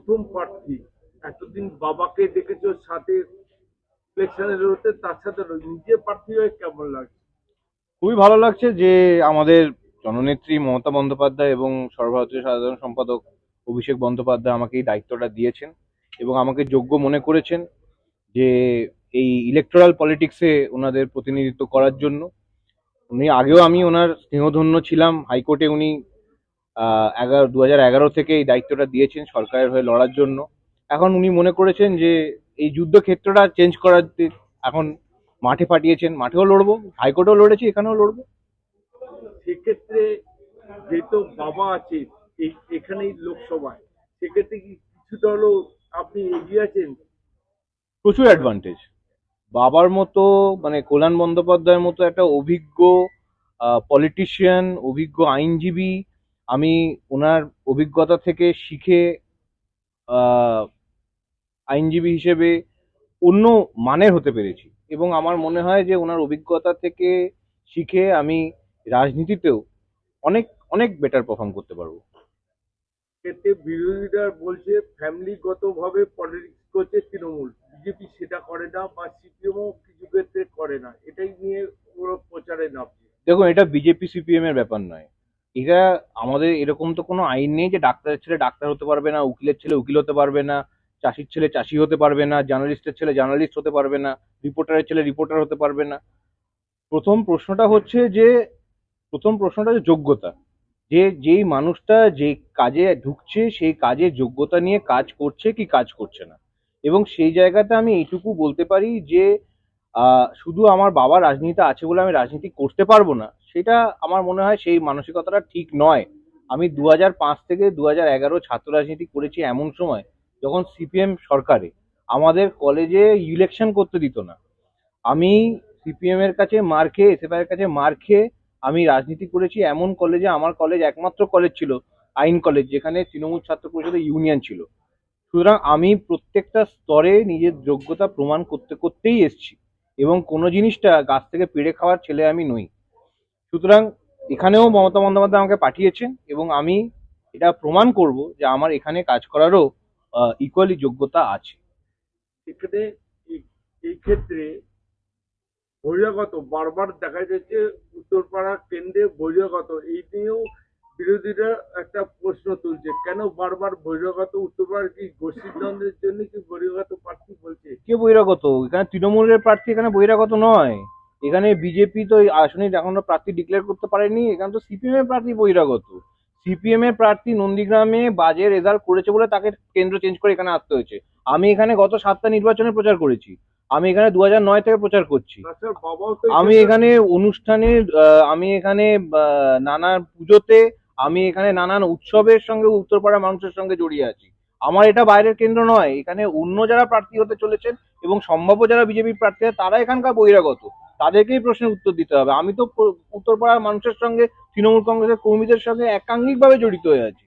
প্রথম প্রার্থী, এতদিন বাবাকে দেখেছো সাথে ইলেকশনে লড়তে, তার সাথে নিজে প্রার্থী হয়ে কেমন লাগছে? খুবই ভালো লাগছে যে আমাদের জননেত্রী মমতা বন্দ্যোপাধ্যায় এবং সর্বভারতীয় সাধারণ সম্পাদক অভিষেক বন্দ্যোপাধ্যায় আমাকে এই দায়িত্বটা দিয়েছেন এবং আমাকে যোগ্য মনে করেছেন যে এই ইলেকটোরাল পলিটিক্সে ওনাদের প্রতিনিধিত্ব করার জন্য। উনি আগেও আমি ওনার স্নেহধন্য ছিলাম। হাইকোর্টে উনি 2011 থেকে এই দায়িত্বটা দিয়েছেন সরকারের হয়ে লড়ার জন্য। এখন উনি মনে করেছেন যে এই যুদ্ধক্ষেত্রটা চেঞ্জ করার এখন মাঠে পাঠিয়েছেন। মাঠেও লড়বো, হাইকোর্টেও লড়েছি, এখানেও লড়বো। সেক্ষেত্রে যেহেতু বাবা আছে এখানেই লোকসভায়, সেক্ষেত্রে কি কিছুটা হলেও আপনি এগিয়ে আছেন? প্রচুর অ্যাডভান্টেজ। বাবার মতো, মানে কল্যাণ বন্দ্যোপাধ্যায়ের মতো একটা অভিজ্ঞ পলিটিশিয়ান, অভিজ্ঞ আইনজীবী, আমি ওনার অভিজ্ঞতা থেকে শিখে আহ, আইনজীবী হিসেবে অন্য মানের হতে পেরেছি এবং আমার মনে হয় যে ওনার অভিজ্ঞতা থেকে শিখে আমি রাজনীতিতেও অনেক অনেক বেটার পারফর্ম করতে পারবো। ক্ষেত্রে বিরোধীরা বলছে ফ্যামিলিগতভাবে পলিটিক্স করছে তৃণমূল, বিজেপি সেটা করে না, বা সিপিএমও কিছু ক্ষেত্রে করে না, এটাই নিয়ে পুরো প্রচারে নামছে। দেখুন, এটা বিজেপি সিপিএম এর ব্যাপার নয়। এটা আমাদের এরকম তো কোনো আইন নেই যে ডাক্তারের ছেলে ডাক্তার হতে পারবে না, উকিলের ছেলে উকিল হতে পারবে না, চাষির ছেলে চাষি হতে পারবে না, জার্নালিস্টের ছেলে জার্নালিস্ট হতে পারবে না, রিপোর্টারের ছেলে রিপোর্টার হতে পারবে না। প্রথম প্রশ্নটা হচ্ছে যে প্রথম প্রশ্নটা হচ্ছে যোগ্যতা। যে যেই মানুষটা যে কাজে ঢুকছে সেই কাজের যোগ্যতা নিয়ে কাজ করছে কি কাজ করছে না। এবং সেই জায়গাতে আমি এইটুকু বলতে পারি যে শুধু আমার বাবা রাজনীতিতে আছে বলে আমি রাজনীতি করতে পারবো না, সেটা আমার মনে হয় সেই মানসিকতাটা ঠিক নয়। আমি 2005 থেকে 2011 ছাত্র রাজনীতি করেছি এমন সময় যখন সিপিএম সরকারে আমাদের কলেজে ইলেকশন করতে দিত না। আমি সিপিএম এর কাছে মার খেয়ে, এসএফআই এর কাছে মার খেয়ে আমি রাজনীতি করেছি এমন কলেজে। আমার কলেজ একমাত্র কলেজ ছিল আইন কলেজ, যেখানে তৃণমূল ছাত্র পরিষদের ইউনিয়ন ছিল। সুতরাং আমি প্রত্যেকটা স্তরে নিজের যোগ্যতা প্রমাণ করতে করতেই এসেছি এবং কোনো জিনিসটা গাছ থেকে পেড়ে খাওয়ার ছেলে আমি নই। সুতরাং এখানেও মমতা বন্দ্যোপাধ্যায় আমাকে পাঠিয়েছেন এবং আমি এটা প্রমাণ করব যে আমার এখানে কাজ করারও ইকুয়ালি যোগ্যতা আছে। সেক্ষেত্রে এই এই ক্ষেত্রে বহিরাগত বারবার দেখা যাচ্ছে, উত্তরপাড়া কেন্দ্রে বহিরাগত, এই নিয়েও বিরোধীরা একটা প্রশ্ন তুলছে, কেন বারবার বহিরাগত? উত্তরপাড়ার কি গোষ্ঠীদ্বন্দ্বের জন্য কি বহিরাগত প্রার্থী বলছে? কে বহিরাগত? এখানে তৃণমূলের প্রার্থী এখানে বহিরাগত নয়। এখানে বিজেপি তো এই আসনে এখনো প্রার্থী ডিক্লেয়ার করতে পারেনি। এখানে তো সিপিএম এর প্রার্থী বহিরাগত। সিপিএম এর প্রার্থী নন্দীগ্রামে বাজে রেজাল্ট করেছে বলে তাকে কেন্দ্র চেঞ্জ করে এখানে আসতে হয়েছে। আমি এখানে গত 7টা নির্বাচনে প্রচার করেছি। আমি এখানে 2009 থেকে প্রচার করছি। তাছাড়া বাবাও তো আমি এখানকার। এখানে অনুষ্ঠানে, আমি এখানে নানান পুজোতে, আমি এখানে নানান উৎসবের সঙ্গে উত্তরপাড়ার মানুষের সঙ্গে জড়িয়ে আছি। আমার এটা বাইরের কেন্দ্র নয়। এখানে অন্য যারা প্রার্থী হতে চলেছেন এবং সম্ভাব্য যারা বিজেপি প্রার্থী তারা এখানকার বহিরাগত। তাদেরকেই প্রশ্নের উত্তর দিতে হবে। আমি তো উত্তরপাড়ার মানুষের সঙ্গে, তৃণমূল কংগ্রেসের কর্মীদের সঙ্গে একাঙ্গিকভাবে জড়িত হয়ে আছি।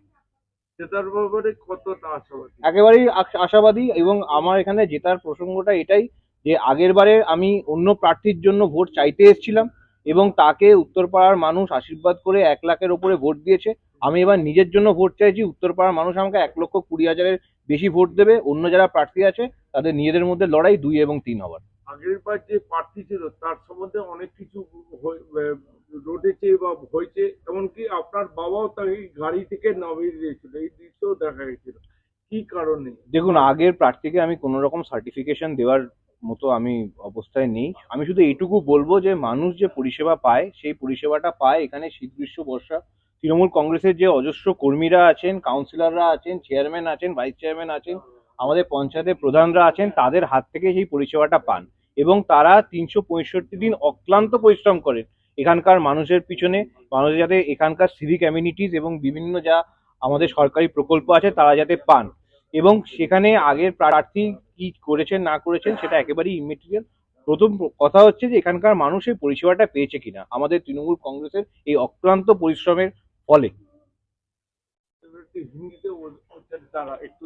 সেটার ব্যাপারে কতটা আশাবাদী? একেবারেই আশাবাদী এবং আমার এখানে জেতার প্রসঙ্গটা এটাই যে আগের বারে আমি অন্য প্রার্থীর জন্য ভোট চাইতে এসেছিলাম এবং তাকে উত্তরপাড়ার মানুষ আশীর্বাদ করে 1 লাখের ওপরে ভোট দিয়েছে। আমি এবার নিজের জন্য ভোট চাইছি। উত্তরপাড়ার মানুষ আমাকে 1,20,000-এর বেশি ভোট দেবে। অন্য যারা প্রার্থী আছে তাদের নিজেদের মধ্যে লড়াই 2 এবং 3 হবার। আগের বার যে প্রার্থী ছিল তার সম্বন্ধে অনেক কিছু রটেছে বা হয়েছে, এমনকি আপনার বাবাও তাকে গাড়ি থেকে নামিয়ে দিয়েছিল, এই দৃশ্যও দেখা গেছিল। কি কারণে? দেখুন, আগের প্রার্থীকে আমি কোনো রকম সার্টিফিকেশন দেওয়ার মতো আমি অবস্থায় নেই। আমি শুধু এইটুকু বলবো যে মানুষ যে পরিষেবা পায় সেই পরিষেবাটা পায় এখানে শীত গ্রীষ্ম বর্ষা। তৃণমূল কংগ্রেসের যে অজস্র কর্মীরা আছেন, কাউন্সিলররা আছেন, চেয়ারম্যান আছেন, ভাইস চেয়ারম্যান আছেন, আমাদের পঞ্চায়েতের প্রধানরা আছেন, তাদের হাত থেকে সেই পরিষেবাটা পান এবং তারা 365 দিন অক্লান্ত পরিশ্রম করেন এখানকার মানুষের পিছনে। মানুষ যাতে এখানকার সিভিক অ্যামিনিটিস এবং বিভিন্ন যা আমাদের সরকারি প্রকল্প আছে তারা যাতে পান। এবং সেখানে আগের প্রার্থী কি করেছেন না করেছেন সেটা একেবারেই ইমেটেরিয়াল। প্রথম কথা হচ্ছে যে এখানকার মানুষ এই পরিষেবাটা পেয়েছে কিনা আমাদের তৃণমূল কংগ্রেসের এই অক্লান্ত পরিশ্রমের ফলে। হিন্দিতে তারা একটু